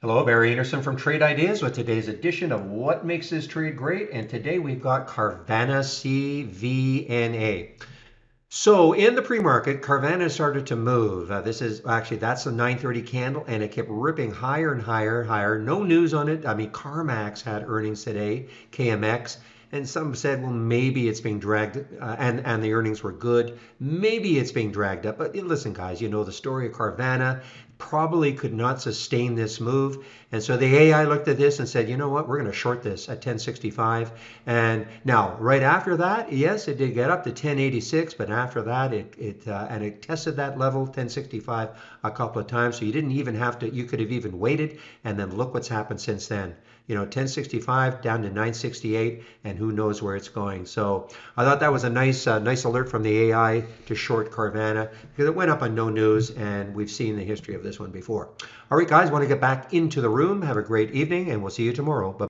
Hello, Barry Anderson from Trade Ideas with today's edition of What Makes This Trade Great. And today we've got Carvana CVNA. So in the pre-market, Carvana started to move. This is actually that's the 9:30 candle, and it kept ripping higher and higher and higher. No news on it. I mean, CarMax had earnings today, KMX, and some said, well, maybe it's being dragged, and the earnings were good. Maybe it's being dragged up. But listen, guys, you know the story of Carvana probably could not sustain this move. And so the AI looked at this and said, you know what, we're going to short this at 1065. And now, right after that, yes, it did get up to 1086, but after that, it tested that level 1065 a couple of times. So you didn't even have to. You could have even waited, and then look what's happened since then. 1065 down to 968, and who knows where it's going. So I thought that was a nice alert from the AI to short Carvana because it went up on no news, and we've seen the history of this one before. All right, guys, want to get back into the room. Have a great evening, and we'll see you tomorrow. Bye.